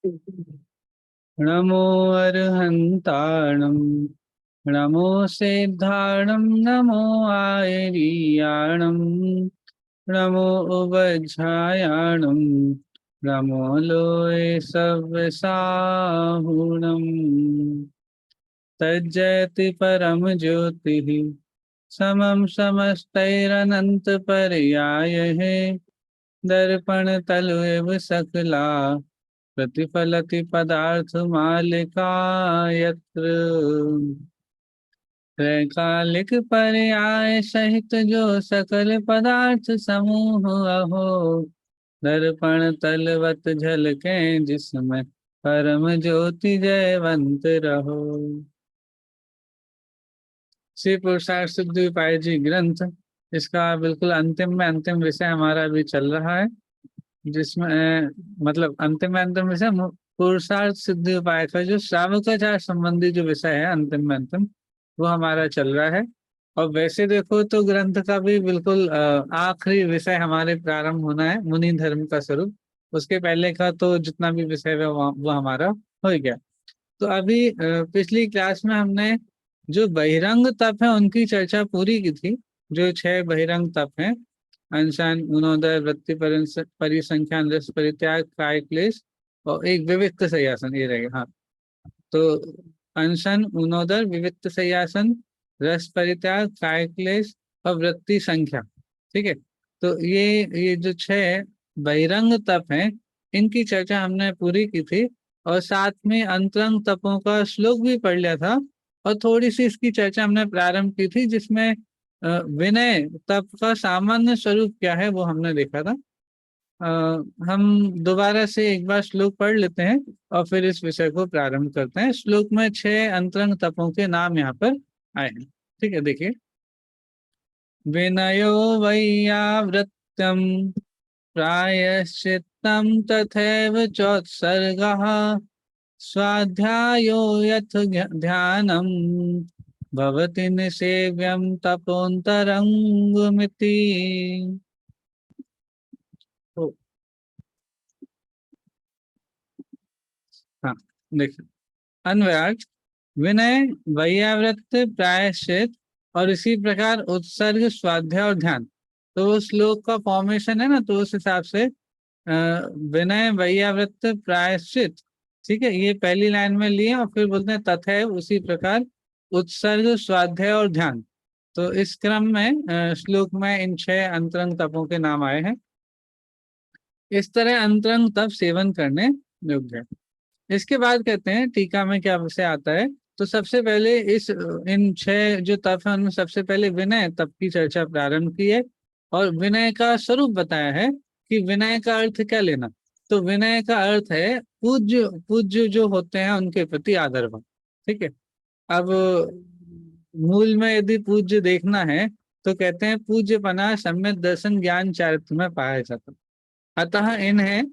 नमो अर्हन्ताणं नमो सिद्धाणं नमो आयर्याणं नमो उवज्झायाणं नमो लोये सव्यसाहुणम् तज्जयति परम ज्योतिः समं समस्तैरनन्तपर्यायः दर्पण तलु एव सकला प्रतिफलति पदार्थमालिका यत्र त्रैकालिक पर्याय सहित जो सकल पदार्थ समूह अहो दर्पण तलवत झलके जिसमें परम ज्योति जयवंत रहो। श्री पुरुषार्थ सिद्धि उपाय जी ग्रंथ, इसका बिल्कुल अंतिम में अंतिम विषय हमारा अभी चल रहा है, जिसमें मतलब अंतिम में अंतिम विषय पुरुषार्थ सिद्धि उपाय का जो श्रावकाचार संबंधी जो विषय है अंतिम में अंतिम, वो हमारा चल रहा है। और वैसे देखो तो ग्रंथ का भी बिल्कुल आखिरी विषय हमारे प्रारंभ होना है, मुनि धर्म का स्वरूप। उसके पहले का तो जितना भी विषय है वो हमारा हो गया। तो अभी पिछली क्लास में हमने जो बहिरंग तप है उनकी चर्चा पूरी की थी। जो 6 बहिरंग तप हैं, अनशन, गुणोदय, वृत्ति परिसंख्यान, रस परित्याग, काय क्लेश और एक विविक्त शय्यासन, ये रहेगा। हाँ, तो अनशन, गुणोदय, विविक्त शय्यासन, रस परित्याग, काय क्लेश और वृत्ति संख्या। ठीक है, तो ये जो 6 बहिरंग तप हैं, इनकी चर्चा हमने पूरी की थी। और साथ में अंतरंग तपों का श्लोक भी पढ़ लिया था। और थोड़ी सी इसकी चर्चा हमने प्रारंभ की थी, जिसमें विनय तप का सामान्य स्वरूप क्या है वो हमने देखा था। हम दोबारा से एक बार श्लोक पढ़ लेते हैं और फिर इस विषय को प्रारंभ करते हैं। श्लोक में 6 अंतरंग तपों के नाम यहाँ पर आए हैं। ठीक है, देखिए। विनयो वैयावृत्यं प्रायश्चित्तं तथैव चोत्सर्गः स्वाध्यायो यथ ध्यानम् भवति निसेव्यं तपोन्तरंगमिति। तो हाँ, देखिए, अन्वयार्थ, विनय, वैयावृत्त, प्रायश्चित और इसी प्रकार उत्सर्ग, स्वाध्याय और ध्यान। तो वो श्लोक का फॉर्मेशन है ना, तो उस हिसाब से विनय, वैयावृत्त, प्रायश्चित, ठीक है, ये पहली लाइन में लिए और फिर बोलते हैं तथैव उसी प्रकार उत्सर्ग, स्वाध्याय और ध्यान। तो इस क्रम में श्लोक में इन 6 अंतरंग तपों के नाम आए हैं। इस तरह अंतरंग तप सेवन करने योग्य है। इसके बाद कहते हैं टीका में क्या विषय आता है। तो सबसे पहले इन 6 जो तप है उनमें सबसे पहले विनय तप की चर्चा प्रारंभ की है और विनय का स्वरूप बताया है कि विनय का अर्थ क्या लेना। तो विनय का अर्थ है पूज्य, पूज्य जो होते हैं उनके प्रति आदर भाव। ठीक है, अब मूल में यदि पूज्य देखना है तो कहते हैं पूज्य पना सम्यक दर्शन ज्ञान चारित्र में पाया जाता। अतः इन्हें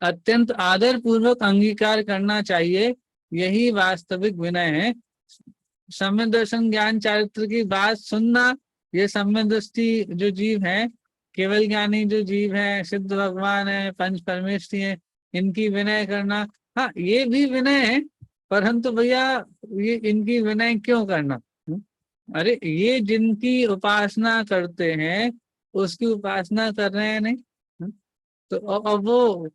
अत्यंत आदर पूर्वक अंगीकार करना चाहिए, यही वास्तविक विनय है। सम्यक दर्शन ज्ञान चारित्र की बात सुनना, ये सम्यक दृष्टि जो जीव है, केवल ज्ञानी जो जीव है, सिद्ध भगवान है, पंच परमेष्ठी है, इनकी विनय करना, हाँ ये भी विनय है, परंतु भैया ये इनकी विनय क्यों करना? अरे ये जिनकी उपासना करते हैं उसकी उपासना कर रहे हैं नहीं? तो अब वो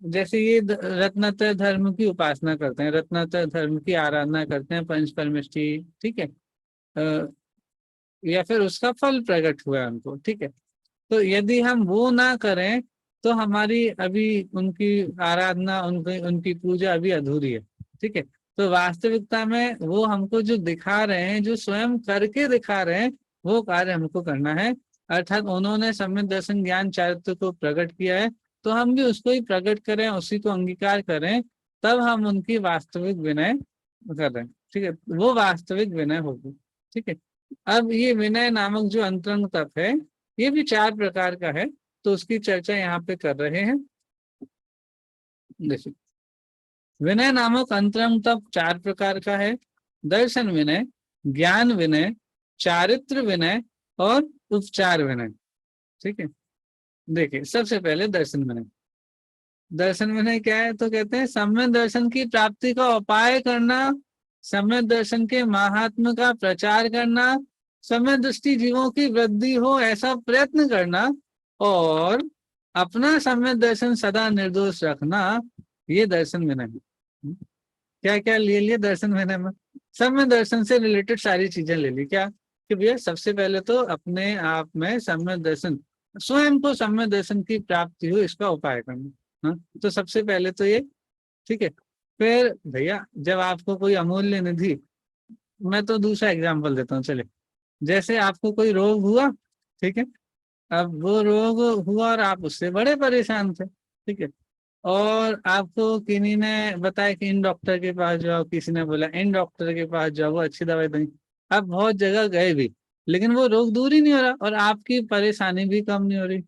जैसे ये रत्नत्रय धर्म की उपासना करते हैं, रत्नत्रय धर्म की आराधना करते हैं, पंच परमेष्ठी, ठीक है, या फिर उसका फल प्रकट हुआ है उनको। ठीक है, तो यदि हम वो ना करें तो हमारी अभी उनकी आराधना, उनकी उनकी पूजा अभी अधूरी है। ठीक है, तो वास्तविकता में वो हमको जो दिखा रहे हैं, जो स्वयं करके दिखा रहे हैं, वो कार्य हमको करना है। अर्थात उन्होंने सम्यक दर्शन ज्ञान चारित्र को प्रकट किया है, तो हम भी उसको ही प्रकट करें, उसी को अंगीकार करें, तब हम उनकी वास्तविक विनय कर रहे हैं। ठीक है, वो वास्तविक विनय होगी। ठीक है, अब ये विनय नामक जो अंतरंग तप है, ये भी 4 प्रकार का है, तो उसकी चर्चा यहाँ पे कर रहे हैं। देखिए, विनय नामक अंतरंग तप 4 प्रकार का है। दर्शन विनय, ज्ञान विनय, चारित्र विनय और उपचार विनय। ठीक है, देखिए सबसे पहले दर्शन विनय। दर्शन विनय क्या है? तो कहते हैं सम्यक दर्शन की प्राप्ति का उपाय करना, सम्यक दर्शन के महात्म्य का प्रचार करना, सम्यक दृष्टि जीवों की वृद्धि हो ऐसा प्रयत्न करना, और अपना सम्यक दर्शन सदा निर्दोष रखना, ये दर्शन विनय है। क्या क्या ले लिए दर्शन विनय में? सम्यक दर्शन से रिलेटेड सारी चीजें ले ली। क्या कि भैया सबसे पहले तो अपने आप में सम्यक दर्शन, स्वयं को सम्यक दर्शन की प्राप्ति हो इसका उपाय करना। हाँ, तो सबसे पहले तो ये, ठीक है। फिर भैया जब आपको कोई अमूल्य निधि, मैं तो दूसरा एग्जाम्पल देता हूँ, चले। जैसे आपको कोई रोग हुआ, ठीक है, अब वो रोग हुआ और आप उससे बड़े परेशान थे, ठीक है, और आपको किन्हीं ने बताया कि इन डॉक्टर के पास जाओ, किसी ने बोला इन डॉक्टर के पास जाओ, वो अच्छी दवाई देंगे। आप बहुत जगह गए भी, लेकिन वो रोग दूर ही नहीं हो रहा और आपकी परेशानी भी कम नहीं हो रही।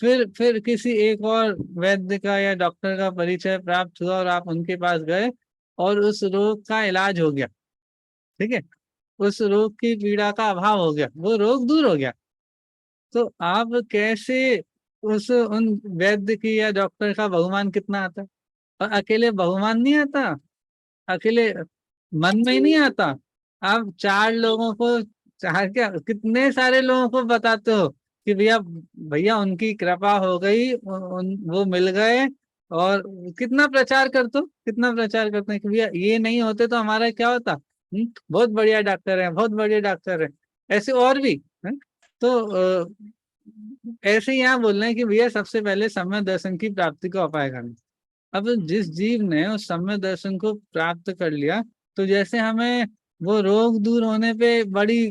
फिर किसी एक और वैद्य का या डॉक्टर का परिचय प्राप्त हुआ और आप उनके पास गए और उस रोग का इलाज हो गया, ठीक है, उस रोग की पीड़ा का अभाव हो गया, वो रोग दूर हो गया। तो आप कैसे उस उन वैद्य की या डॉक्टर का बहुमान कितना आता है? और अकेले बहुमान नहीं आता, अकेले मन में ही नहीं आता, आप चार लोगों को, चार क्या कितने सारे लोगों को बताते हो कि भैया भैया उनकी कृपा हो गई, वो मिल गए। और कितना प्रचार करते हो, कितना प्रचार करते हैं कि भैया ये नहीं होते तो हमारा क्या होता। बहुत बढ़िया डॉक्टर है, बहुत बढ़िया डॉक्टर है। ऐसे और भी है। तो ऐसे ही यहाँ बोल रहे हैं कि भैया सबसे पहले सम्यक दर्शन की प्राप्ति का उपाय करना। अब जिस जीव ने उस सम्यक दर्शन को प्राप्त कर लिया, तो जैसे हमें वो रोग दूर होने पे बड़ी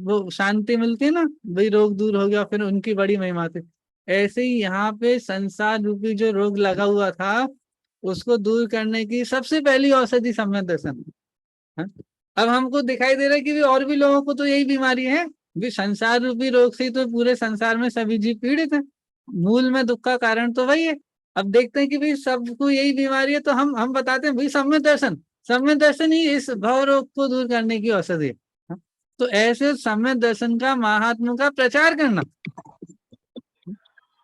वो शांति मिलती है ना, भाई रोग दूर हो गया फिर उनकी बड़ी महिमा थी, ऐसे ही यहाँ पे संसार रूपी जो रोग लगा हुआ था उसको दूर करने की सबसे पहली औषधि सम्यक दर्शन है। अब हमको दिखाई दे रहा है कि भी और भी लोगों को तो यही बीमारी है, भी संसार रूपी रोग से ही तो पूरे संसार में सभी जीव पीड़ित हैं, मूल में दुख का कारण तो वही है। अब देखते हैं कि भाई सबको यही बीमारी है, तो हम बताते हैं भाई सम्यक दर्शन, सम्यक दर्शन ही इस भव रोग को दूर करने की औषधि है। हाँ? तो ऐसे सम्यक दर्शन का महात्मा का प्रचार करना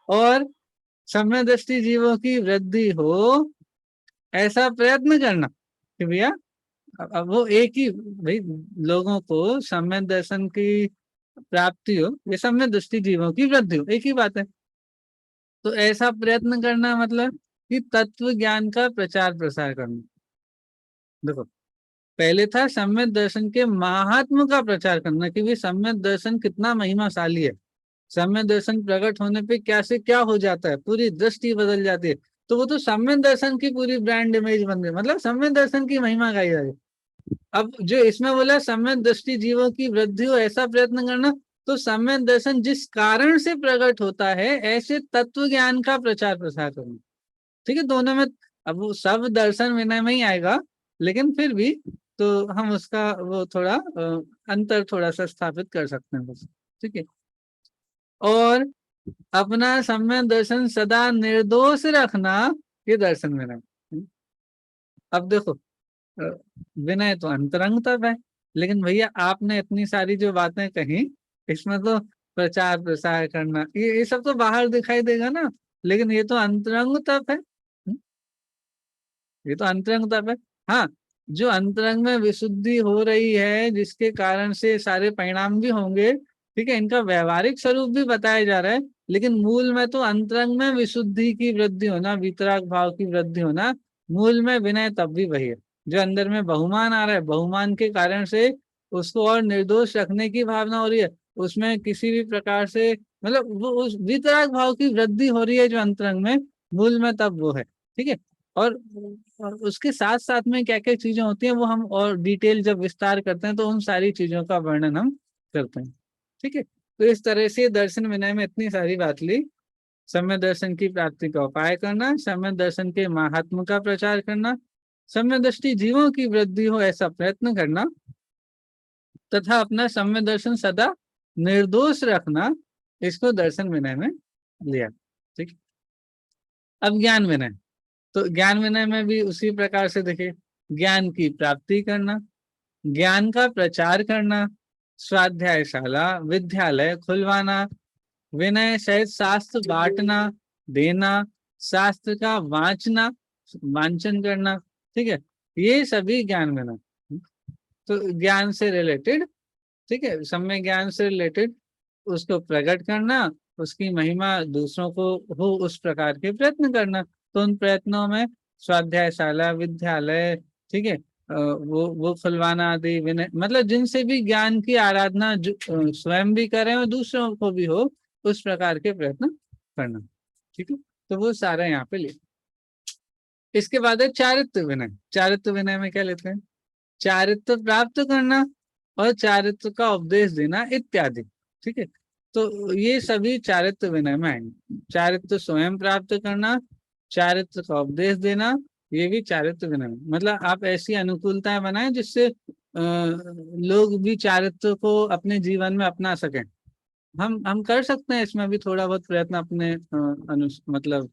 और सम्यक दृष्टि जीवों की वृद्धि हो ऐसा प्रयत्न करना कि भैया अब वो एक ही, भाई लोगों को सम्यक दर्शन की प्राप्ति हो, ये सम्यक दृष्टि जीवों की वृद्धि हो, एक ही बात है। तो ऐसा प्रयत्न करना मतलब कि तत्व ज्ञान का प्रचार प्रसार करना। देखो पहले था सम्यक दर्शन के महात्म का प्रचार करना कि भी सम्यक दर्शन कितना महिमाशाली है, सम्यक दर्शन प्रकट होने पे क्या से क्या हो जाता है, पूरी दृष्टि बदल जाती है। तो वो तो सम्यक दर्शन की पूरी ब्रांड इमेज बन गई, मतलब सम्यक दर्शन की महिमा गाई जा रही। अब जो इसमें बोला सम्यक दृष्टि जीवों की वृद्धि हो ऐसा प्रयत्न करना, तो सम्यक दर्शन जिस कारण से प्रकट होता है ऐसे तत्व ज्ञान का प्रचार प्रसार करना। ठीक है, दोनों में अब वो सब दर्शन विनय में ही आएगा, लेकिन फिर भी तो हम उसका वो थोड़ा अंतर थोड़ा सा स्थापित कर सकते हैं बस। ठीक है, और अपना सम्यक दर्शन सदा निर्दोष रखना, ये दर्शन विनय। अब देखो विनय तो अंतरंग तप है, लेकिन भैया आपने इतनी सारी जो बातें कही इसमें तो प्रचार प्रसार करना ये सब तो बाहर दिखाई देगा ना, लेकिन ये तो अंतरंग तप है। ये तो अंतरंग तप है। हाँ, जो अंतरंग में विशुद्धि हो रही है जिसके कारण से सारे परिणाम भी होंगे, ठीक है, इनका व्यवहारिक स्वरूप भी बताया जा रहा है, लेकिन मूल में तो अंतरंग में विशुद्धि की वृद्धि होना, वितराग भाव की वृद्धि होना, मूल में विनय तब भी वही है। जो अंदर में बहुमान आ रहा है, बहुमान के कारण से उसको और निर्दोष रखने की भावना हो रही है, उसमें किसी भी प्रकार से मतलब वो उस वितराग भाव की वृद्धि हो रही है जो अंतरंग में, मूल में तब वो है। ठीक है, और और उसके साथ साथ में क्या क्या चीजें होती हैं वो हम और डिटेल जब विस्तार करते हैं तो उन सारी चीजों का वर्णन हम करते हैं। ठीक है, तो इस तरह से दर्शन विनय में इतनी सारी बात ली। सम्यक दर्शन की प्राप्ति का उपाय करना, सम्यक दर्शन के महात्म का प्रचार करना, सम्यक दृष्टि जीवों की वृद्धि हो ऐसा प्रयत्न करना, तथा अपना सम्यक दर्शन सदा निर्दोष रखना, इसको दर्शन विनय में लिया। ठीक, अब ज्ञान विनय। तो ज्ञान विनय में भी उसी प्रकार से देखिए, ज्ञान की प्राप्ति करना, ज्ञान का प्रचार करना, स्वाध्यायशाला विद्यालय खुलवाना, विनय सहित शास्त्र बांटना देना, शास्त्र का वांचन करना, ठीक है, ये सभी ज्ञान विनय। तो ज्ञान से रिलेटेड, ठीक है, सम्यक ज्ञान से रिलेटेड उसको प्रकट करना, उसकी महिमा दूसरों को हो उस प्रकार के प्रयत्न करना। तो उन प्रयत्नों में स्वाध्यायशाला, विद्यालय, ठीक है, वो खुलवाना आदि विनय, मतलब जिनसे भी ज्ञान की आराधना स्वयं भी करें और दूसरों को भी हो, उस प्रकार के प्रयत्न करना, ठीक है। तो वो सारा यहाँ पे ले। इसके बाद है चारित्र्य विनय। चारित्र्य विनय में क्या लेते हैं? चारित्र्य प्राप्त करना और चारित्र्य का उपदेश देना इत्यादि, ठीक है। तो ये सभी चारित्र्य विनय में आएंगे। चारित्र्य स्वयं प्राप्त करना, चारित्र्य का उपदेश देना, ये भी चारित्र्य विनय में। मतलब आप ऐसी अनुकूलताएं बनाएं जिससे लोग भी चारित्र्य को अपने जीवन में अपना सकें। हम कर सकते हैं इसमें भी थोड़ा बहुत प्रयत्न अपने मतलब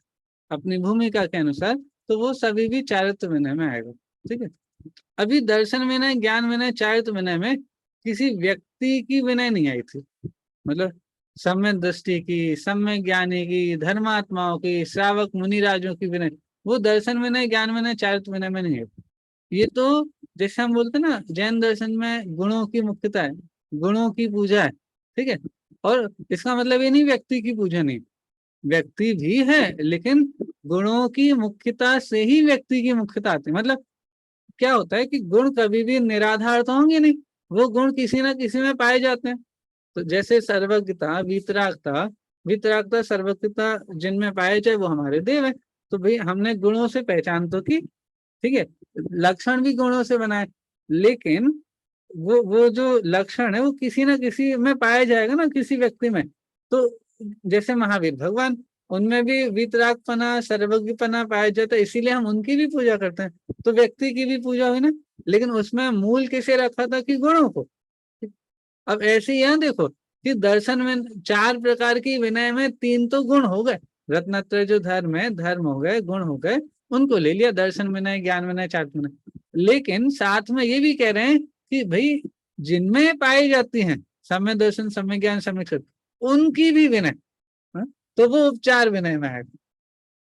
अपनी भूमिका के अनुसार। तो वो सभी भी चारित्र्य विनय में आएगा, ठीक है। अभी दर्शन विनय, ज्ञान विनय, चारित्र्य विनय में किसी व्यक्ति की विनय नहीं आई थी। मतलब सम्यक दृष्टि की, सम्यक ज्ञानी की, धर्मात्माओं की, श्रावक मुनिराजों की विनय, वो दर्शन विनय, ज्ञान विनय, चारित्र्य विनय में नहीं है। ये तो जैसे हम बोलते हैं ना, जैन दर्शन में गुणों की मुख्यता है, गुणों की पूजा है, ठीक है। और इसका मतलब ये नहीं व्यक्ति की पूजा नहीं, व्यक्ति भी है, लेकिन गुणों की मुख्यता से ही व्यक्ति की मुख्यता आती है। मतलब क्या होता है कि गुण कभी भी निराधार तो होंगे नहीं, वो गुण किसी ना किसी में पाए जाते हैं। तो जैसे सर्वज्ञता, वितरागता, वितरागता, सर्वज्ञता जिनमें पाए जाए वो हमारे देव है। तो भाई हमने गुणों से पहचान तो की, ठीक है, लक्षण भी गुणों से बनाए, लेकिन वो जो लक्षण है वो किसी ना किसी में पाया जाएगा ना, किसी व्यक्ति में। तो जैसे महावीर भगवान, उनमें भी वितरागपना, सर्वज्ञपना पाया जाता है, इसीलिए हम उनकी भी पूजा करते हैं। तो व्यक्ति की भी पूजा हुई ना, लेकिन उसमें मूल किसे रखा था? कि गुणों को। अब ऐसे ही यहाँ देखो कि दर्शन में 4 प्रकार की विनय में 3 तो गुण हो गए, रत्नत्रय जो धर्म है, धर्म हो गए, गुण हो गए, उनको ले लिया, दर्शन विनय, ज्ञान विनय, चारित्र्य विनय। लेकिन साथ में ये भी कह रहे हैं कि भाई जिनमें पाई जाती हैं सम्यक दर्शन, सम्यक ज्ञान, सम्यक चित्त, उनकी भी विनय, हाँ? तो वो उपचार विनय में है।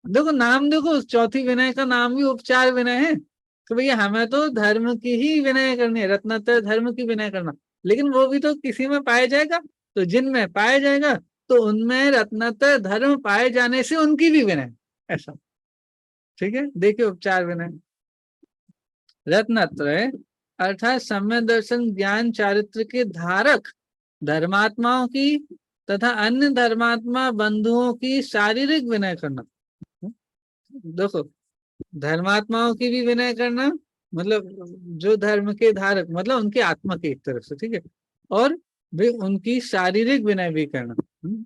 देखो नाम, देखो उस चौथी विनय का नाम भी उपचार विनय है। तो भैया हमें तो धर्म की ही विनय करनी है, रत्नत्रय धर्म की विनय करना, लेकिन वो भी तो किसी में पाया जाएगा। तो जिनमें पाया जाएगा तो उनमें रत्नत्रय धर्म पाए जाने से उनकी भी विनय, ऐसा, ठीक है। देखिए उपचार विनय, रत्नत्रय अर्थात सम्यक दर्शन, ज्ञान, चारित्र के धारक धर्मात्माओं की तथा अन्य धर्मात्मा बंधुओं की शारीरिक विनय करना। देखो धर्मात्माओं की भी विनय करना, मतलब जो धर्म के धारक, मतलब उनके आत्मा की एक तरफ से, ठीक है। और भी उनकी शारीरिक विनय भी करना,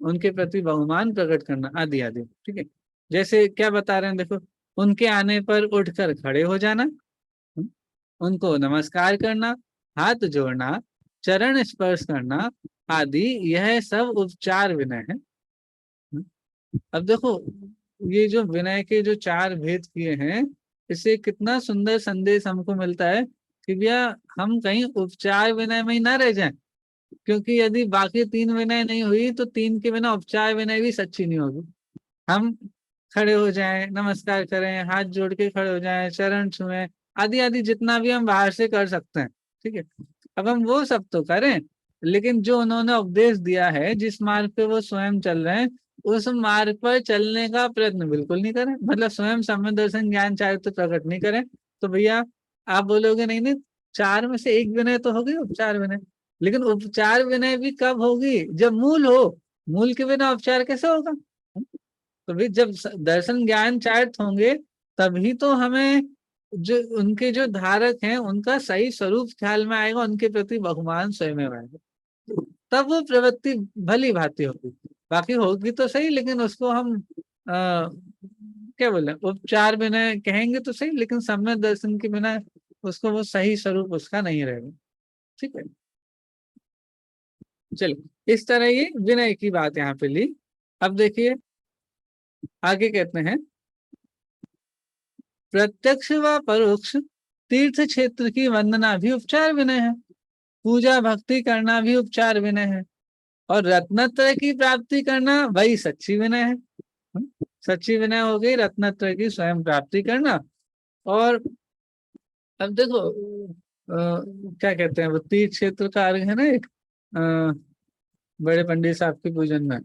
उनके प्रति बहुमान प्रकट करना, आदि आदि, ठीक है। जैसे क्या बता रहे हैं, देखो उनके आने पर उठकर खड़े हो जाना, उनको नमस्कार करना, हाथ जोड़ना, चरण स्पर्श करना, आदि, यह सब उपचार विनय है। अब देखो ये जो विनय के जो 4 भेद किए हैं, इससे कितना सुंदर संदेश हमको मिलता है कि भैया हम कहीं उपचार विनय में ही ना रह जाएं। क्योंकि यदि बाकी 3 विनय नहीं हुई तो 3 के बिना उपचार विनय भी सच्ची नहीं होगी। हम खड़े हो जाएं, नमस्कार करें, हाथ जोड़ के खड़े हो जाएं, चरण छुएं, आदि आदि, जितना भी हम बाहर से कर सकते हैं, ठीक है। अब हम वो सब तो करें, लेकिन जो उन्होंने उपदेश दिया है, जिस मार्ग पे वो स्वयं चल रहे हैं, उस मार्ग पर चलने का प्रयत्न बिल्कुल नहीं करें। मतलब स्वयं सम्यक दर्शन, ज्ञान, चारित्र्य प्रकट नहीं करें। तो भैया आप बोलोगे नहीं नहीं, 4 में से एक विनय तो होगी उपचार विनय, लेकिन उपचार विनय भी कब होगी? जब मूल हो। मूल के बिना उपचार कैसे होगा? तो भी जब दर्शन, ज्ञान, चारित्र्य होंगे, तभी तो हमें जो उनके जो धारक हैं उनका सही स्वरूप ख्याल में आएगा, उनके प्रति बहुमान स्वयं में आएगा, तब वो प्रवृत्ति भली भांति होगी। बाकी होगी तो सही, लेकिन उसको हम क्या बोले, उपचार बिना कहेंगे तो सही, लेकिन सम्यक दर्शन के बिना उसको वो सही स्वरूप उसका नहीं रहेगा, ठीक है। चलिए इस तरह ये विनय की बात यहाँ पे ली। अब देखिए आगे कहते हैं, प्रत्यक्ष व परोक्ष तीर्थ क्षेत्र की वंदना भी उपचार विनय है, पूजा भक्ति करना भी उपचार विनय है, और रत्नत्रय की प्राप्ति करना वही सच्ची विनय है। सच्ची विनय हो गई रत्नत्रय की स्वयं प्राप्ति करना। और अब देखो क्या कहते हैं वो तीर्थ क्षेत्र का अर्घ है ना एक, बड़े पंडित साहब के पूजन में,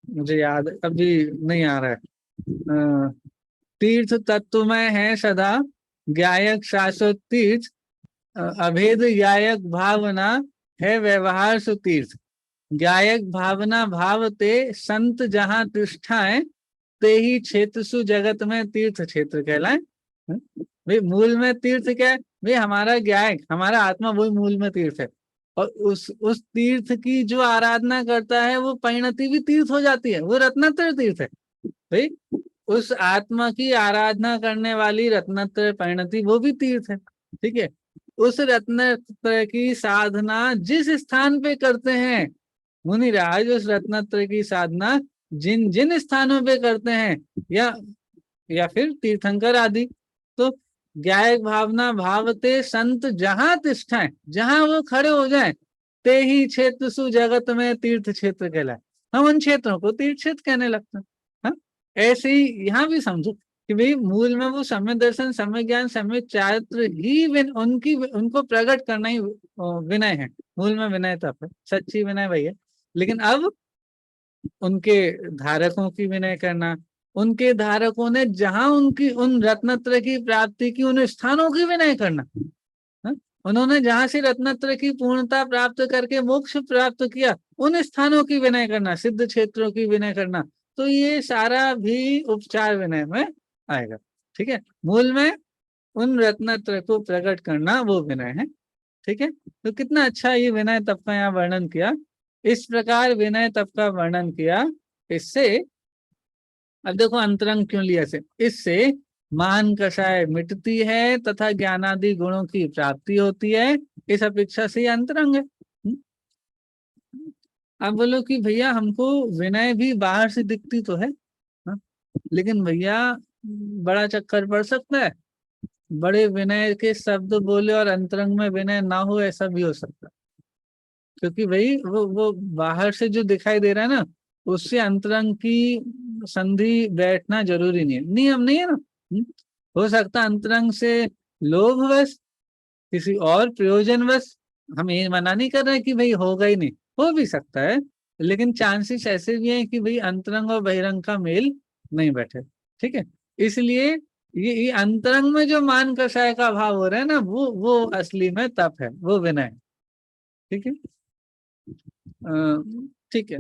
मुझे याद अभी नहीं आ रहा है। तीर्थ तत्वमय है सदा, ज्ञायक शाश्वत तीर्थ, अभेद ज्ञायक भावना है व्यवहार सुतीर्थ। ज्ञायक भावना भावते संत जहां तिष्ठाएं, ते ही क्षेत्र सु जगत में तीर्थ क्षेत्र कहलाए। भाई मूल में तीर्थ क्या है? भाई हमारा ज्ञायक, हमारा आत्मा वही मूल में तीर्थ है। और उस तीर्थ की जो आराधना करता है वो परिणति भी तीर्थ हो जाती है, वो रत्नत्रय तीर्थ है। भाई उस आत्मा की आराधना करने वाली रत्नत्रय परिणति वो भी तीर्थ है। ठीक है, उस रत्नत्रय की साधना जिस स्थान पे करते हैं मुनिराज, उस रत्नत्रय की साधना जिन जिन स्थानों पे करते हैं, या फिर तीर्थंकर आदि, तो ज्ञायक भावना भावते संत जहां तिष्ठाएं, जहां वो खड़े हो जाएं, ते ही क्षेत्र सु जगत में तीर्थ क्षेत्र कहलाए। हम उन क्षेत्रों को तीर्थ क्षेत्र कहने लगते हैं। हाँ? ऐसे ही यहाँ भी समझो कि भाई मूल में वो सम्यक दर्शन, सम्यक ज्ञान, सम्यक चारित्र ही उनको प्रकट करना ही विनय है। मूल में विनय तप है, सच्ची विनय वही है। लेकिन अब उनके धारकों की विनय करना, उनके धारकों ने जहां उनकी उन रत्नत्रय की प्राप्ति की उन स्थानों की विनय करना, हा? उन्होंने जहां से रत्नत्रय की पूर्णता प्राप्त करके मोक्ष प्राप्त किया, उन स्थानों की विनय करना, सिद्ध क्षेत्रों की विनय करना, तो ये सारा भी उपचार विनय में आएगा। ठीक है, मूल में उन रत्नत्रय को प्रकट करना वो विनय है। ठीक है, तो कितना अच्छा ये विनय तप का यहाँ वर्णन किया। इस प्रकार विनय तप का वर्णन किया। इससे अब देखो अंतरंग क्यों लिया से, इससे मान कषाय मिटती है तथा ज्ञानादि गुणों की प्राप्ति होती है, इस अपेक्षा से अंतरंग है। अब बोलो कि भैया हमको विनय भी बाहर से दिखती तो है, हा? लेकिन भैया बड़ा चक्कर पड़ सकता है, बड़े विनय के शब्द बोले और अंतरंग में विनय ना हो, ऐसा भी हो सकता है। क्योंकि भाई वो बाहर से जो दिखाई दे रहा है ना, उससे अंतरंग की संधि बैठना जरूरी नहीं है, नियम नहीं है ना। हो सकता है अंतरंग से लोभवश, किसी और प्रयोजनवश, हम ये मना नहीं कर रहे कि भाई होगा ही नहीं, हो भी सकता है, लेकिन चांसेस ऐसे भी हैं कि भाई अंतरंग और बहिरंग का मेल नहीं बैठे। ठीक है, इसलिए ये अंतरंग में जो मान कषाय का भाव हो रहा है ना, वो असली में तप है, वो विनय है। ठीक है, ठीक है,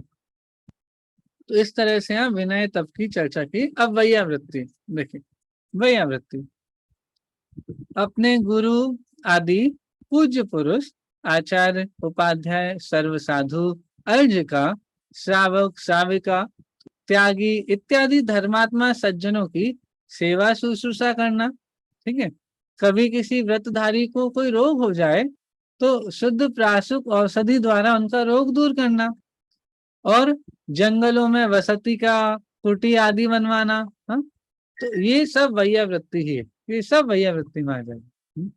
तो इस तरह से हम विनय तप की चर्चा की। अब वैयावृत्ति देखिए, वैयावृत्ति अपने गुरु आदि पूज्य पुरुष, आचार्य, उपाध्याय, सर्व साधु, अर्ज का, श्रावक, श्राविका, त्यागी इत्यादि धर्मात्मा सज्जनों की सेवा शुश्रूषा करना। ठीक है, कभी किसी व्रतधारी को कोई रोग हो जाए तो शुद्ध प्राशुक औषधि द्वारा उनका रोग दूर करना, और जंगलों में वसति का कुटी आदि बनवाना। हा? तो ये सब वैयावृत्ति ही है, ये सब वैयावृत्ति में आ जाएगा।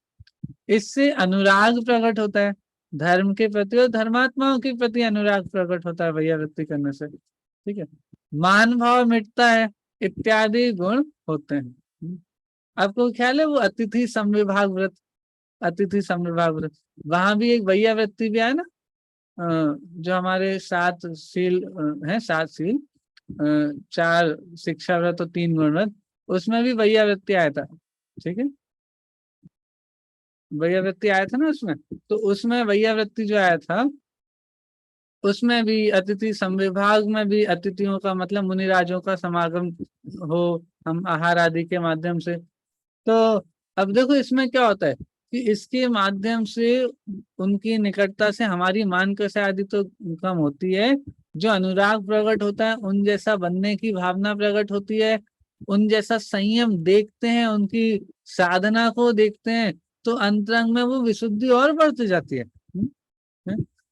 इससे अनुराग प्रकट होता है धर्म के प्रति, और धर्मात्माओं के प्रति अनुराग प्रकट होता है वैयावृत्ति करने से। ठीक है, मान भाव मिटता है, इत्यादि गुण होते हैं। आपको ख्याल है वो अतिथि समविभाग व्रत, अतिथि समविभाग व्रत, वहां भी एक वैयावृत्ति भी आया ना, जो हमारे 7 सील है, 7 सील, 4 शिक्षा व्रत और 3 गुण व्रत, उसमें भी वैयावृत्ति आया था। ठीक है, वैयावृत्ति आया था ना उसमें, तो उसमें वैयावृत्ति जो आया था उसमें भी अतिथि संविभाग में भी अतिथियों का मतलब मुनिराजों का समागम हो, हम आहार आदि के माध्यम से। तो अब देखो इसमें क्या होता है कि इसके माध्यम से उनकी निकटता से हमारी मान कषाय आदि तो कम होती है, जो अनुराग प्रकट होता है, उन जैसा बनने की भावना प्रकट होती है, उन जैसा संयम देखते हैं, उनकी साधना को देखते हैं, तो अंतरंग में वो विशुद्धि और बढ़ती जाती है।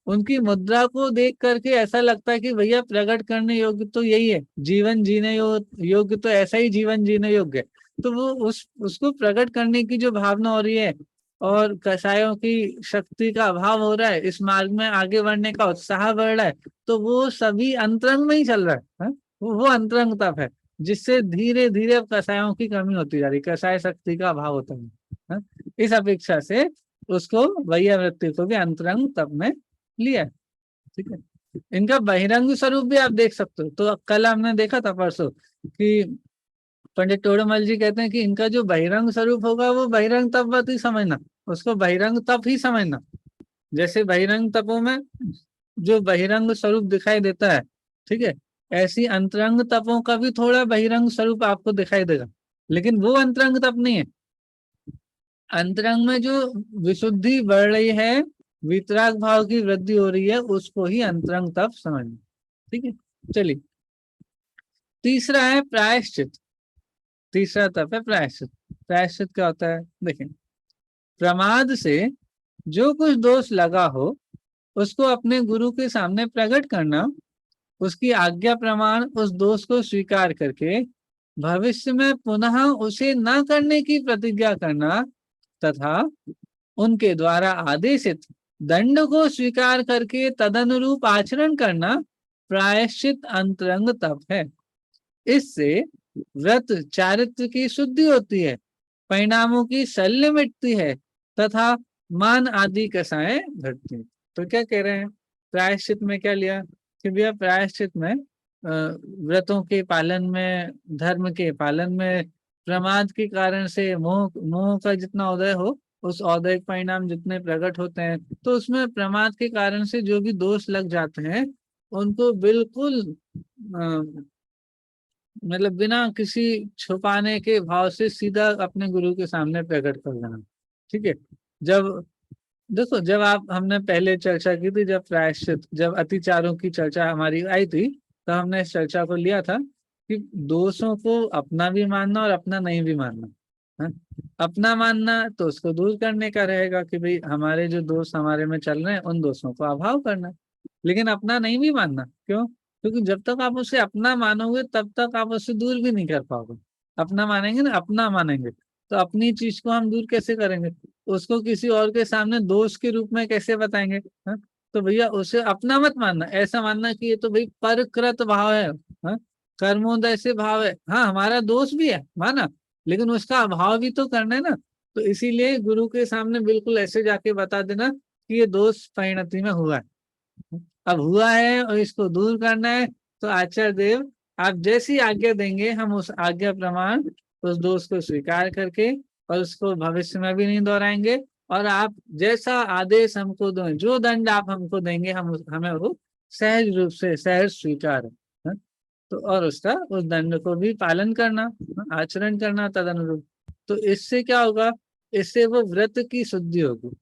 उनकी मुद्रा को देख करके ऐसा लगता है कि भैया प्रकट करने योग्य तो यही है, जीवन जीने योग्य तो ऐसा ही जीवन जीने योग्य है। तो वो उसको प्रकट करने की जो भावना हो रही है, और कषायों की शक्ति का अभाव हो रहा है, इस मार्ग में आगे बढ़ने का उत्साह बढ़ रहा है, तो वो सभी अंतरंग में ही चल रहा है। वो अंतरंग तप है, जिससे धीरे धीरे कषायों की कमी होती जा रही, कषाय शक्ति का अभाव होता है। हाँ? इस अपेक्षा से उसको वैयावृत्ति को भी अंतरंग तप में लिया है। ठीक है, इनका बहिरंग स्वरूप भी आप देख सकते हो। तो कल हमने देखा था परसों कि पंडित टोडरमल जी कहते हैं कि इनका जो बहिरंग स्वरूप होगा वो बहिरंग तप ही समझना, उसको बहिरंग तप ही समझना। जैसे बहिरंग तपों में जो बहिरंग स्वरूप दिखाई देता है, ठीक है, ऐसी अंतरंग तपों का भी थोड़ा बहिरंग स्वरूप आपको दिखाई देगा, लेकिन वो अंतरंग तप नहीं है। अंतरंग में जो विशुद्धि बढ़ रही है, वितराग भाव की वृद्धि हो रही है, उसको ही अंतरंग तप समझना। ठीक है, चलिए तीसरा है प्रायश्चित। तीसरा तप है प्रायश्चित। प्रायश्चित क्या होता है, देखें, प्रमाद से जो कुछ दोष लगा हो उसको अपने गुरु के सामने प्रकट करना, उसकी आज्ञा प्रमाण उस दोष को स्वीकार करके भविष्य में पुनः उसे न करने की प्रतिज्ञा करना तथा उनके द्वारा आदेशित दंड को स्वीकार करके तदनुरूप आचरण करना प्रायश्चित अंतरंग तप है। इससे व्रत चारित्र की शुद्धि होती है, परिणामों की शल्य मिटती है तथा मान आदि कषाएं घटती। तो क्या कह रहे हैं, प्रायश्चित में क्या लिया कि भैया प्रायश्चित में व्रतों के पालन में, धर्म के पालन में, प्रमाद के कारण से मोह मोह का जितना उदय हो, उस औदयिक परिणाम जितने प्रकट होते हैं, तो उसमें प्रमाद के कारण से जो भी दोष लग जाते हैं उनको बिल्कुल मतलब बिना किसी छुपाने के भाव से सीधा अपने गुरु के सामने प्रकट कर देना। ठीक है, जब देखो, जब आप हमने पहले चर्चा की थी, जब प्रायश्चित, जब अतिचारों की चर्चा हमारी आई थी, तो हमने इस चर्चा को लिया था कि दोषों को अपना भी मानना और अपना नहीं भी मानना है। अपना मानना तो उसको दूर करने का रहेगा कि भाई हमारे जो दोष हमारे में चल रहे हैं उन दोषों को अभाव करना, लेकिन अपना नहीं भी मानना। क्यों? क्योंकि जब तक आप उसे अपना मानोगे तब तक आप उसे दूर भी नहीं कर पाओगे। अपना मानेंगे ना, अपना मानेंगे, तो अपनी चीज को हम दूर कैसे करेंगे, उसको किसी और के सामने दोष के रूप में कैसे बताएंगे। हा? तो भैया उसे अपना मत मानना, ऐसा मानना कि ये तो भाई परकृत भाव है, हा? कर्मोदय से भाव है। हाँ, हमारा दोष भी है माना, लेकिन उसका अभाव भी तो करना है ना। तो इसीलिए गुरु के सामने बिल्कुल ऐसे जाके बता देना कि ये दोष परिणति में हुआ है, अब हुआ है और इसको दूर करना है। तो आचार्य देव आप जैसी आज्ञा देंगे हम उस आज्ञा प्रमाण उस दोष को स्वीकार करके और उसको भविष्य में भी नहीं दोहराएंगे, और आप जैसा आदेश हमको दें, जो दंड आप हमको देंगे हमें वो सहज रूप से सहज स्वीकार है। तो और उसका उस दंड को भी पालन करना, आचरण करना तद अनुरूप। तो इससे क्या होगा, इससे वो व्रत की शुद्धि होगी।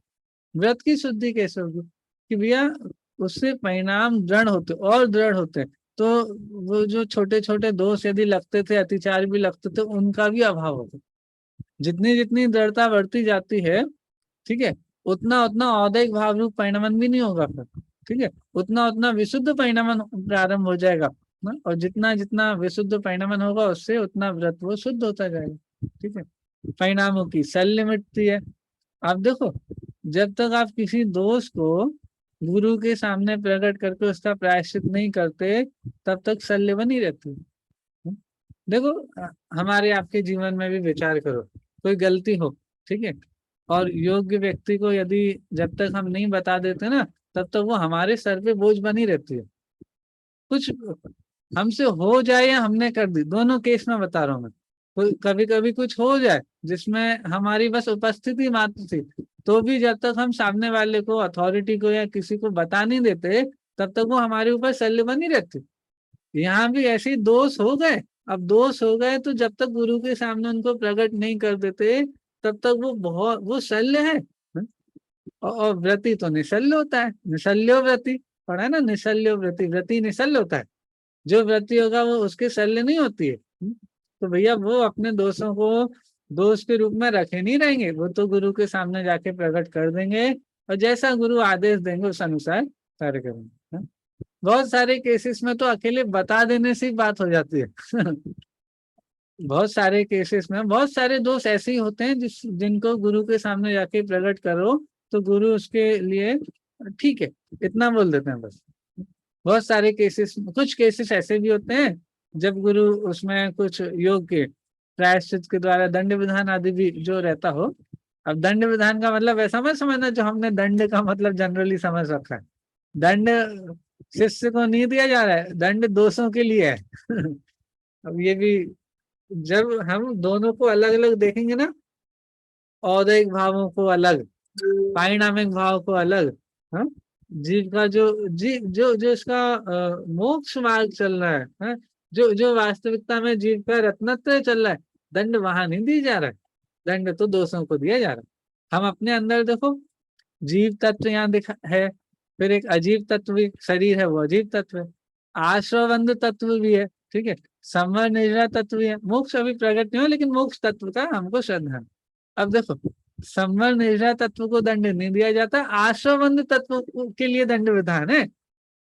व्रत की शुद्धि कैसे होगी कि भैया उससे परिणाम दृढ़ होते और दृढ़ होते, तो वो जो छोटे छोटे दोष यदि लगते थे, अतिचार भी लगते थे, उनका भी अभाव होता। जितनी जितनी दृढ़ता बढ़ती जाती है, ठीक है, उतना उतना औदैहिक भाव रूप परिणमन भी नहीं होगा फिर। ठीक है, उतना उतना विशुद्ध परिणमन प्रारंभ हो जाएगा ना, और जितना जितना विशुद्ध परिणमन होगा उससे उतना व्रत वो शुद्ध होता जाएगा। ठीक है, परिणामों की शल्य मिटती है। आप देखो, जब तक आप किसी दोष को गुरु के सामने प्रकट करके उसका प्रायश्चित नहीं करते, तब तक शल्य बनी रहती है। देखो, हमारे आपके जीवन में भी विचार करो, कोई गलती हो, ठीक है, और योग्य व्यक्ति को यदि जब तक हम नहीं बता देते ना, तब तक वो हमारे सर पे बोझ बनी रहती है। कुछ हमसे हो जाए या हमने कर दी, दोनों केस में बता रहा हूँ मैं। कोई कभी कभी कुछ हो जाए जिसमें हमारी बस उपस्थिति मात्र थी, तो भी जब तक हम सामने वाले को, अथॉरिटी को या किसी को बता नहीं देते, तब तक वो हमारे ऊपर शल्य बनी रहती। यहाँ भी ऐसे ही दोष हो गए। अब दोष हो गए तो जब तक गुरु के सामने उनको प्रकट नहीं कर देते, तब तक वो बहुत वो शल्य है। और व्रति तो निशल्य होता है, निशल्यो व्रति पढ़ा है ना, निशल्यो व्रति, व्रति निशल्य होता है। जो व्रति होगा वो उसके शल्य नहीं होती है। तो भैया वो अपने दोषों को दोष के रूप में रखे नहीं रहेंगे, वो तो गुरु के सामने जाके प्रकट कर देंगे, और जैसा गुरु आदेश देंगे उस अनुसार कार्य करेंगे। बहुत सारे केसेस में तो अकेले बता देने से ही बात हो जाती है। बहुत सारे केसेस में बहुत सारे दोष ऐसे ही होते हैं जिनको गुरु के सामने जाके प्रकट करो तो गुरु उसके लिए ठीक है इतना बोल देते हैं बस। बहुत सारे केसेस, कुछ केसेस ऐसे भी होते हैं जब गुरु उसमें कुछ योग के प्रायश्चित के द्वारा दंड विधान आदि भी जो रहता हो। अब दंड विधान का मतलब ऐसा मत समझना जो हमने दंड का मतलब जनरली समझ रखा है। दंड शिष्य को नहीं दिया जा रहा है, दंड दोषों के लिए है। अब ये भी जब हम दोनों को अलग अलग देखेंगे ना, औदैहिक भावों को अलग, पारिणामिक भाव को अलग, हाँ, जीव का जो जीव जो जो इसका मोक्ष मार्ग चल रहा है, हाँ, जो जो वास्तविकता में जीव का रत्नत्रय चल रहा है, दंड वहां नहीं दी जा रहा है, दंड तो दोषों को दिया जा रहा है। हम अपने अंदर देखो, जीव तत्व यहाँ दिखा है, फिर एक अजीव तत्व भी शरीर है, वो अजीव तत्व है, आश्रवबंध तत्व भी है, ठीक है, संवर निद्रा तत्व भी है। मोक्ष अभी प्रकट नहीं हो, लेकिन मोक्ष तत्व का हमको श्रद्धा है। अब देखो, संवर निद्रा तत्व को दंड नहीं दिया जाता, आश्रवबंध तत्व के लिए दंड विधान है,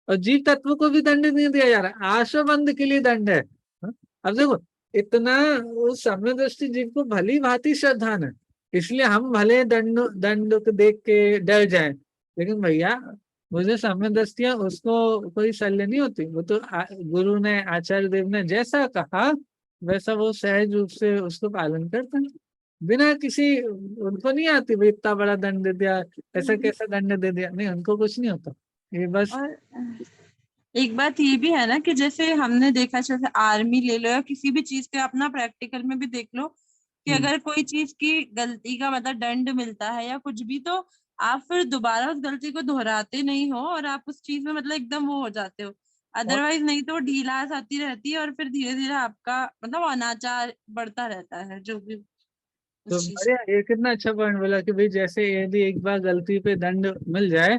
और जीव तत्व को भी दंड नहीं दिया जा रहा, आश्रवबंध के लिए दंड है। हाँ? अब देखो, इतना उस सम्य दृष्टि जीव को भली भांति श्रद्धान है, इसलिए हम भले दंड दंड को देख के डर जाएं, लेकिन भैया मुझे सम्य दृष्टियां उसको कोई शल्य नहीं होती, वो तो गुरु ने, आचार्य देव ने जैसा कहा वैसा वो सहज रूप से उसको पालन करते हैं, बिना किसी, उनको नहीं आती भाई इतना बड़ा दंड दे दिया, ऐसा कैसा दंड दे दिया, नहीं, उनको कुछ नहीं होता, ये बस। और एक बात ये भी है ना कि जैसे हमने देखा, जैसे आर्मी ले लो या किसी भी चीज पे अपना प्रैक्टिकल में भी देख लो कि अगर कोई चीज की गलती का मतलब दंड मिलता है या कुछ भी, तो आप फिर दोबारा उस गलती को दोहराते नहीं हो और आप उस चीज में मतलब एकदम वो हो जाते हो। और अदरवाइज नहीं तो ढीलास आती रहती है और फिर धीरे धीरे आपका मतलब अनाचार बढ़ता रहता है जो भी तो उस चीज। अरे ये कितना अच्छा पॉइंट बोला कि भाई जैसे यदि एक बार गलती पे दंड मिल जाए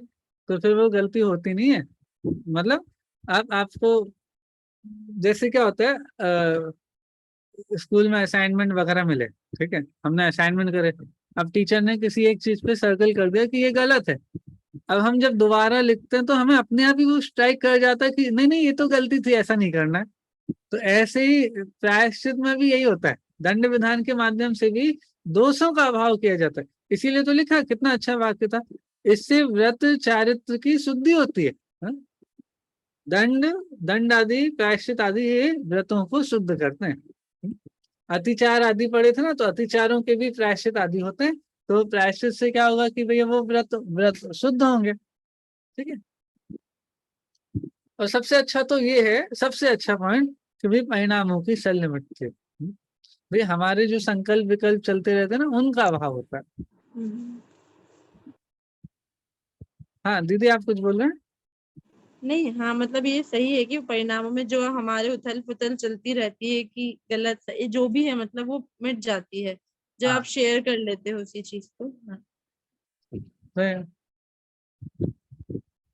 तो फिर वो गलती होती नहीं है। मतलब आप आपको जैसे क्या होता है, स्कूल में असाइनमेंट वगैरह मिले, ठीक है, हमने असाइनमेंट करे, अब टीचर ने किसी एक चीज पे सर्कल कर दिया कि ये गलत है, अब हम जब दोबारा लिखते हैं तो हमें अपने आप ही वो स्ट्राइक कर जाता है कि नहीं नहीं ये तो गलती थी, ऐसा नहीं करना है। तो ऐसे ही प्रायश्चित में भी यही होता है, दंड विधान के माध्यम से भी दोषों का अभाव किया जाता है। इसीलिए तो लिखा, कितना अच्छा वाक्य था, इससे व्रत चारित्र की शुद्धि होती है। हाँ? दंड दंड आदि प्रायश्चित आदि ये व्रतों को शुद्ध करते हैं। अतिचार आदि पड़े थे ना, तो अतिचारों के भी प्रायश्चित आदि होते हैं, तो प्रायश्चित से क्या होगा कि भैया वो व्रत व्रत शुद्ध होंगे, ठीक है। और सबसे अच्छा तो ये है, सबसे अच्छा पॉइंट कि भाई परिणामों की शल्य मिटती है। भाई हमारे जो संकल्प विकल्प चलते रहते हैं ना, उनका अभाव होता है। हाँ दीदी आप कुछ बोल रहे हैं। नहीं, हाँ मतलब ये सही है कि परिणामों में जो हमारे उथल पुथल चलती रहती है कि गलत सही जो भी है मतलब वो मिट जाती है जब आप हाँ शेयर कर लेते हो उसी चीज को। हाँ। तो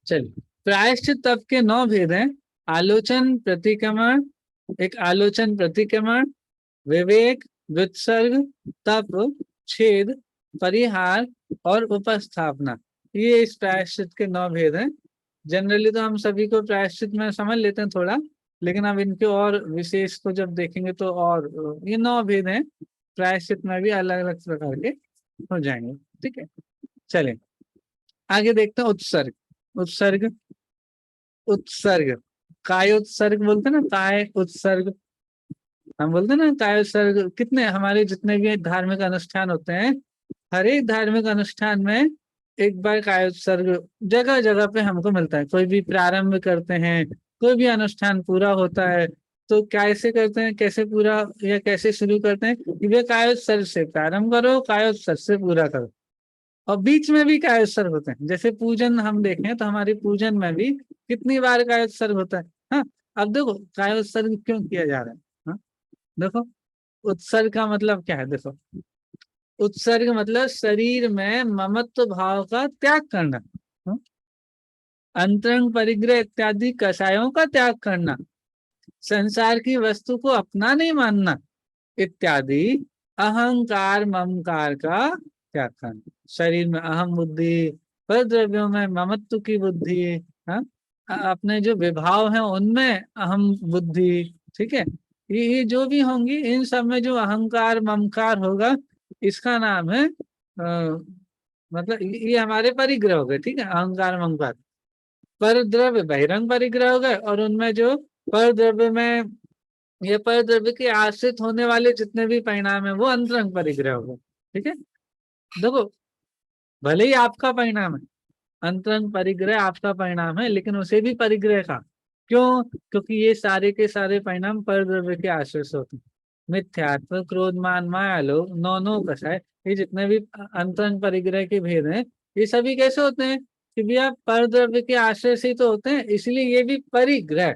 चलिए, प्रायश्चित तप के 9 भेद हैं। आलोचन, प्रतिक्रमण, एक आलोचन प्रतिक्रमण, विवेक, व्युत्सर्ग, तप, छेद, परिहार और उपस्थापना, ये इस प्रायश्चित के 9 भेद हैं। जनरली तो हम सभी को प्रायश्चित में समझ लेते हैं थोड़ा, लेकिन अब इनके और विशेष को जब देखेंगे तो और ये 9 भेद हैं, प्रायश्चित में भी अलग अलग प्रकार के हो जाएंगे, ठीक है। चलें आगे देखते हैं, उत्सर्ग। उत्सर्ग, उत्सर्ग, काय उत्सर्ग बोलते हैं ना, काय उत्सर्ग, हम बोलते हैं ना काय उत्सर्ग। कितने हमारे जितने भी धार्मिक अनुष्ठान होते हैं, हर एक धार्मिक अनुष्ठान में एक बार काय उत्सर्ग जगह जगह पे हमको मिलता है। कोई भी प्रारंभ करते हैं, कोई भी अनुष्ठान पूरा होता है तो कैसे करते हैं, कैसे पूरा या कैसे शुरू करते हैं कि वे काय उत्सर्ग से प्रारंभ करो, काय उत्सर्ग से पूरा करो। और बीच में भी काय उत्सर्ग होते हैं, जैसे पूजन हम देखें तो हमारी पूजन में भी कितनी बार काय उत्सर्ग होता है। हाँ, अब देखो काय उत्सर्ग क्यों किया जा रहा है। हाँ, देखो उत्सर्ग का मतलब क्या है, देखो उत्सर्ग मतलब शरीर में ममत्व भाव का त्याग करना, हाँ? अंतरंग परिग्रह इत्यादि कषायों का त्याग करना, संसार की वस्तु को अपना नहीं मानना इत्यादि, अहंकार ममकार का त्याग करना। शरीर में अहम बुद्धि, पर द्रव्यों में ममत्व की बुद्धि, हाँ? अपने जो विभाव हैं उनमें अहम बुद्धि, ठीक है, ये जो भी होंगी इन सब में जो अहंकार ममकार होगा, इसका नाम है मतलब ये हमारे परिग्रह हो गए, ठीक है, अहंकार ममकार। पर द्रव्य बहिरंग परिग्रह हो गए, और उनमें जो पर द्रव्य में ये परद्रव्य के आश्रित होने वाले जितने भी परिणाम है वो अंतरंग परिग्रह होगा। ठीक है, देखो भले ही आपका परिणाम है, अंतरंग परिग्रह आपका परिणाम है, लेकिन उसे भी परिग्रह का, क्यों? क्योंकि ये सारे के सारे परिणाम परद्रव्य के आश्रय से होते हैं। मिथ्यात्व, क्रोध, मान, माया, लोभ, नौ कषाय, ये जितने भी अंतरंग परिग्रह के भेद हैं, ये सभी कैसे होते हैं कि भैया परद्रव्य के आश्रय से ही तो होते हैं, इसलिए ये भी परिग्रह।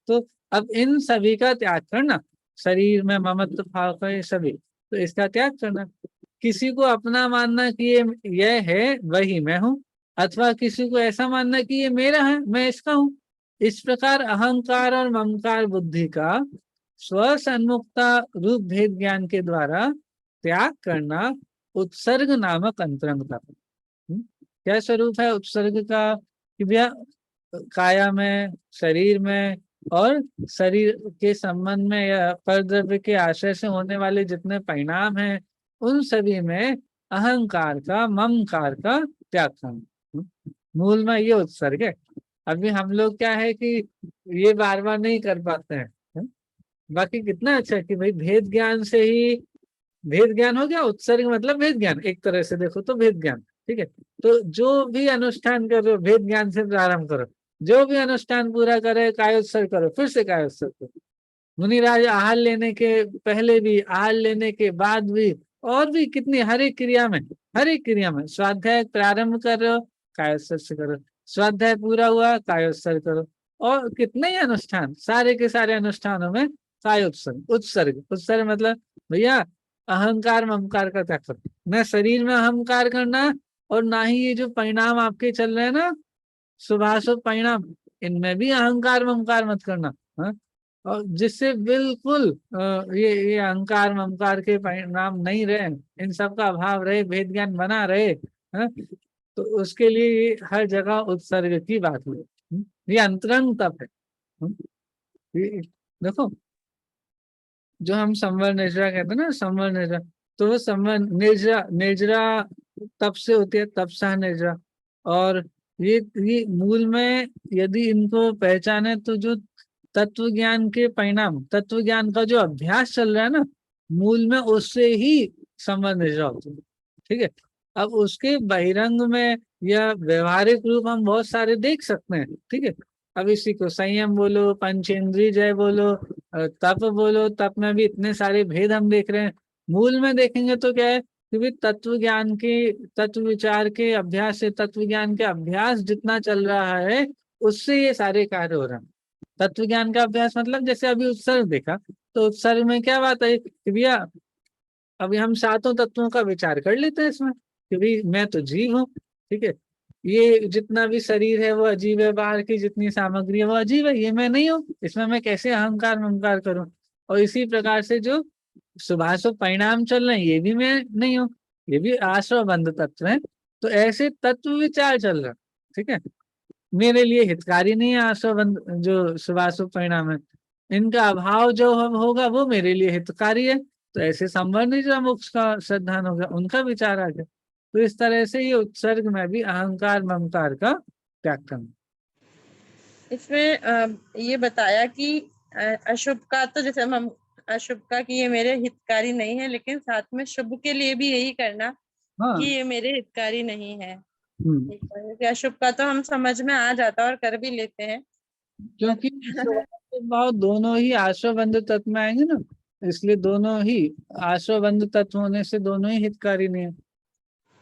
तो अब इन सभी का त्याग करना, शरीर में ममत्व भाव का, ये सभी, तो इसका त्याग करना। किसी को अपना मानना कि ये है वही मैं हूं, अथवा किसी को ऐसा मानना कि ये मेरा है मैं इसका हूं। इस प्रकार अहंकार और ममकार बुद्धि का स्व सन्मुखता रूप भेद ज्ञान के द्वारा त्याग करना उत्सर्ग नामक अंतरंगता। क्या स्वरूप है उत्सर्ग का? कि भैया काया में, शरीर में और शरीर के संबंध में या परद्रव्य के आश्रय से होने वाले जितने परिणाम हैं, उन सभी में अहंकार का, ममकार का त्याग करना। मूल में ये उत्सर्ग है। अभी हम लोग क्या है कि ये बार बार नहीं कर पाते हैं। बाकी कितना अच्छा है कि भाई भेद ज्ञान से ही, भेद ज्ञान हो गया, उत्सर्ग मतलब भेद ज्ञान, एक तरह से देखो तो भेद ज्ञान। ठीक है, तो जो भी अनुष्ठान करो भेद ज्ञान से प्रारंभ करो, जो भी अनुष्ठान पूरा करे कायोत्सर्ग करो, फिर से कायोत्सर्ग करो। मुनिराज आहार लेने के पहले भी, आहार लेने के बाद भी, और भी कितनी, हर एक क्रिया में, हर एक क्रिया में स्वाध्याय प्रारंभ कर रहे हो कायोत्सर्ग से करो, स्वाध्याय पूरा हुआ कायोत्सर्ग करो, और कितने ही अनुष्ठान, सारे के सारे अनुष्ठानों में कायोत्सर्ग। उत्सर्ग, उत्सर्ग मतलब भैया अहंकार ममकार का त्याग करो, न शरीर में अहंकार करना, और ना ही ये जो परिणाम आपके चल रहे हैं ना, शुभाशुभ परिणाम, इनमें भी अहंकार ममकार मत करना। हाँ, और जिससे बिल्कुल ये अहंकार ममकार के परिणाम नहीं रहे, इन सब का अभाव रहे, भेद ज्ञान बना रहे। हाँ, तो उसके लिए ये हर जगह उत्सर्ग की बात हुई। ये अंतरंग तप है। ये देखो, जो हम संवर निर्जरा कहते हैं ना, संवर निर्जरा, तो वो संवर निर्जरा, निर्जरा तप से होती है, तपसा निर्जरा। और ये मूल में यदि इनको पहचाने तो जो तत्व ज्ञान के परिणाम, तत्व ज्ञान का जो अभ्यास चल रहा है ना, मूल में उससे ही संवर निर्जरा होती है। ठीक है, अब उसके बहिरंग में या व्यवहारिक रूप हम बहुत सारे देख सकते हैं। ठीक है, अब इसी को संयम बोलो, पंचेंद्रिय जय बोलो, तप बोलो, तप में भी इतने सारे भेद हम देख रहे हैं। मूल में देखेंगे तो क्या है कि भी तत्व ज्ञान के, तत्व विचार के अभ्यास से, तत्व ज्ञान के अभ्यास जितना चल रहा है उससे ये सारे कार्य हो रहे हैं। तत्व ज्ञान का अभ्यास मतलब जैसे अभी उत्सर्ग देखा, तो उत्सर्ग में क्या बात है कि भैया अभी हम सातों तत्वों का विचार कर लेते हैं इसमें कि भाई मैं तो जीव हूँ। ठीक है, ये जितना भी शरीर है वो अजीब है, बाहर की जितनी सामग्री है वो अजीब है, ये मैं नहीं हूँ, इसमें मैं कैसे अहंकार ममकार करूं। और इसी प्रकार से जो शुभाशुभ परिणाम चल रहे हैं ये भी मैं नहीं हूँ, ये भी आश्रव बंध तत्व है। तो ऐसे तत्व विचार चल रहा है। ठीक है, मेरे लिए हितकारी नहीं है आश्रव बंध, जो शुभाशुभ परिणाम है, इनका अभाव जो हम होगा वो मेरे लिए हितकारी है। तो ऐसे संबंधी जो मोक्ष का श्रद्धान होगा उनका विचार आ गया। तो इस तरह से ये उत्सर्ग में भी अहंकार ममकार का त्याग करना। इसमें ये बताया कि अशुभ का तो जैसे हम अशुभ का कि ये मेरे हितकारी नहीं है, लेकिन साथ में शुभ के लिए भी यही करना हाँ, कि ये मेरे हितकारी नहीं है। हम्म, कि अशुभ का तो हम समझ में आ जाता और कर भी लेते हैं, पर क्योंकि शुभाशुभ भाव दोनों ही आश्रव बंध तत्व में आएंगे ना, इसलिए दोनों ही आश्रव बंध तत्व होने से दोनों ही हितकारी नहीं है।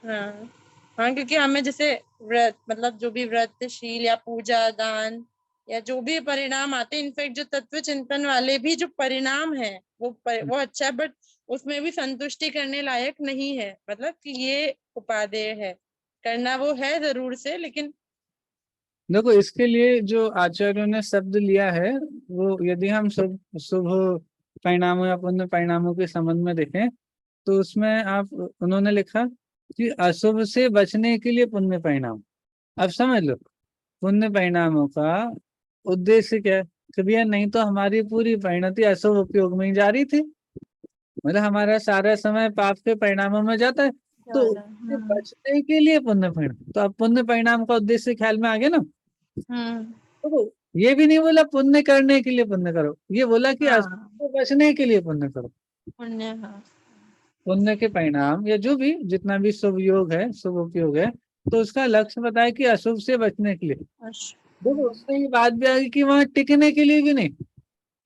हाँ हाँ, क्योंकि हमें जैसे व्रत, मतलब जो भी व्रत शील या पूजा दान या जो भी परिणाम आते हैं, इनफैक्ट जो तत्व चिंतन वाले भी जो परिणाम है वो अच्छा है, बट उसमें भी संतुष्टि करने लायक नहीं है। मतलब कि ये उपादेय है, करना वो है जरूर से, लेकिन देखो इसके लिए जो आचार्यों ने शब्द लिया है, वो यदि हम शुभ शुभ परिणामों या पुण्य परिणामों के संबंध में देखें, तो उसमें आप, उन्होंने लिखा कि अशुभ से बचने के लिए पुण्य परिणाम। अब समझ लो, पुण्य परिणामों का उद्देश्य क्या है कि भैया नहीं तो हमारी पूरी परिणति अशुभ उपयोग में ही जा रही थी, मतलब हमारा सारा समय पाप के परिणामों में जाता है। तो उससे बचने के लिए पुण्य परिणाम, तो अब पुण्य परिणाम का उद्देश्य ख्याल में आ गया ना। हम्म तो ये भी नहीं बोला पुण्य करने के लिए पुण्य करो, ये बोला कि अशुभ हाँ से बचने के लिए पुण्य करो। पुण्य, हाँ पुण्य के परिणाम या जो भी जितना भी शुभ योग है, शुभ उपयोग है, तो उसका लक्ष्य बताया कि अशुभ से बचने के लिए। देखो उसमें ये बात भी आ गई कि वहां टिकने के लिए भी नहीं।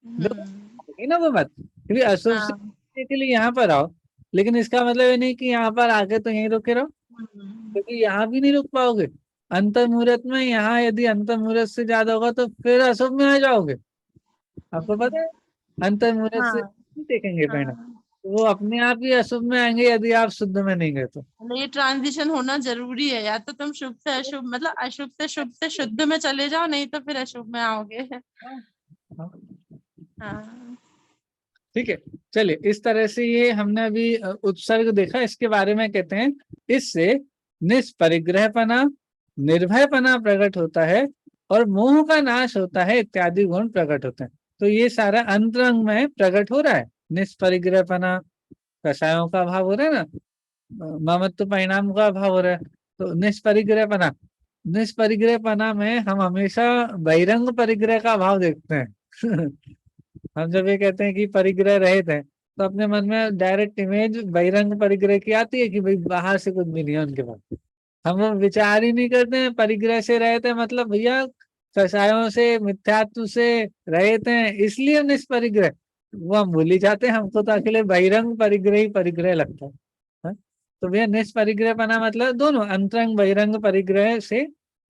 देखो ये ना वो बात, क्योंकि अशुभ से हाँ बचने के लिए यहाँ पर आओ, लेकिन इसका मतलब ये नहीं कि यहाँ पर आके तो यहीं रुके रहो, क्योंकि यहाँ भी नहीं रुक पाओगे। अंत मुहूर्त में यहाँ यदि अंत मुहूर्त से ज्यादा होगा तो फिर अशुभ में आ जाओगे। आपको पता है अंत मुहूर्त से हाँ नहीं देखेंगे परिणाम, हाँ, वो अपने आप ही अशुभ में आएंगे यदि आप शुद्ध में नहीं गए तो। मतलब ये ट्रांजिशन होना जरूरी है, या तो तुम शुभ से अशुभ मतलब अशुभ से शुभ से शुद्ध में चले जाओ, नहीं तो फिर अशुभ में आओगे। हाँ, हाँ, हाँ ठीक है। चलिए इस तरह से ये हमने अभी उत्सर्ग देखा, इसके बारे में कहते हैं इससे निष्परिग्रहपना, निर्भयपना प्रकट होता है और मोह का नाश होता है इत्यादि गुण प्रकट होते हैं। तो ये सारा अंतरंग में प्रकट हो रहा है। निष्परिग्रहपना, कषायों का अभाव हो रहा है ना, ममत्व परिणाम का अभाव हो रहा है। तो निष्परिग्रहपना, निष्परिग्रहपना में हम हमेशा बहिरंग परिग्रह का अभाव देखते हैं। हम जब ये कहते हैं कि परिग्रह रहित है, तो अपने मन में डायरेक्ट इमेज बहिरंग परिग्रह की आती है कि भाई बाहर से कुछ भी नहीं है उनके पास। हम वो विचार ही नहीं करते हैं परिग्रह से रहते हैं, मतलब भैया कषायों से, मिथ्यात्व से रहते हैं, इसलिए निष्परिग्रह वो हम भूल ही जाते हैं। हमको तो अकेले बहिरंग परिग्रह ही परिग्रह लगता है। हाँ? तो भैया निष्परिग्रहपना मतलब दोनों अंतरंग बहिरंग परिग्रह से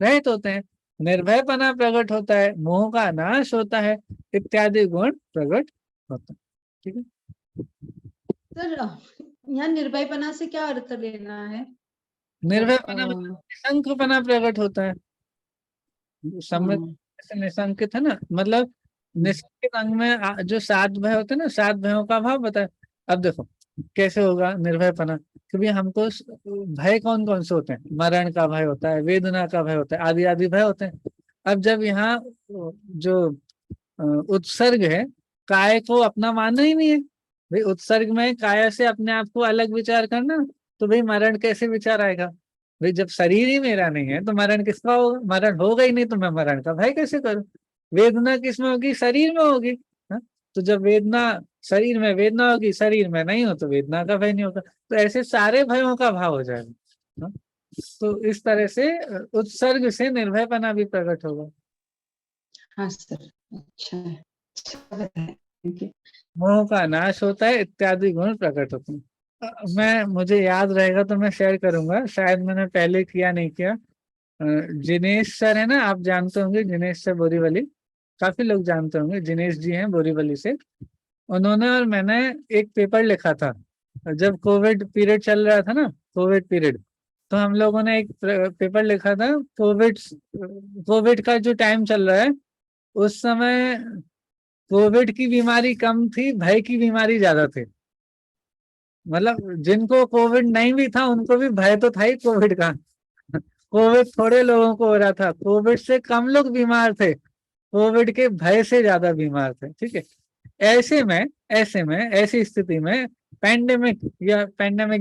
रहित होते हैं, निर्भयपना प्रकट होता है, मोह का नाश होता है इत्यादि गुण प्रकट होता है। ठीक है। सर यहाँ निर्भयपना से क्या अर्थ लेना है? निर्भयपना मतलब निशंकपना प्रकट होता है। सम्यक से निशंकित है ना, मतलब निशंकित अंग में जो सात भय होते हैं ना, सात भयों का भाव बताए। अब देखो कैसे होगा निर्भयपना, क्योंकि हमको भय कौन कौन से होते हैं, मरण का भय होता है, वेदना का भय होता है, आदि आदि भय होते हैं। अब जब यहाँ जो उत्सर्ग है, काय को अपना मानना ही नहीं है भाई, उत्सर्ग में काय से अपने आप को अलग विचार करना, तो भाई मरण कैसे विचार आएगा। भाई जब शरीर ही मेरा नहीं है तो मरण किसका होगा, मरण होगा ही नहीं तो मैं मरण का भय कैसे करूं। वेदना किसमें होगी, शरीर में होगी। हाँ? तो जब वेदना शरीर में वेदना होगी, शरीर में नहीं हो तो वेदना का भय नहीं होगा। तो ऐसे सारे भयों का भाव हो जाएगा। हाँ? तो इस तरह से उत्सर्ग से निर्भयपना भी प्रकट होगा। हाँ सर, अच्छा है, अच्छा बताया, थैंक यू। मोह का नाश होता है इत्यादि गुण प्रकट होते हैं। मैं मुझे याद रहेगा तो मैं शेयर करूंगा, शायद मैंने पहले किया नहीं किया। जिनेश सर है ना, आप जानते होंगे जिनेश सर बोरीवली, काफी लोग जानते होंगे, जिनेश जी हैं बोरीवली से। उन्होंने और मैंने एक पेपर लिखा था जब कोविड पीरियड चल रहा था ना, कोविड पीरियड। तो हम लोगों ने एक पेपर लिखा था, कोविड कोविड का जो टाइम चल रहा है उस समय कोविड की बीमारी कम थी, भय की बीमारी ज्यादा थी। मतलब जिनको कोविड नहीं भी था उनको भी भय तो था ही कोविड का। कोविड थोड़े लोगों को हो रहा था, कोविड से कम लोग बीमार थे, कोविड के भय से ज्यादा बीमार थे। ठीक है। ऐसे में ऐसी स्थिति में पैंडेमिक या पैंडेमिक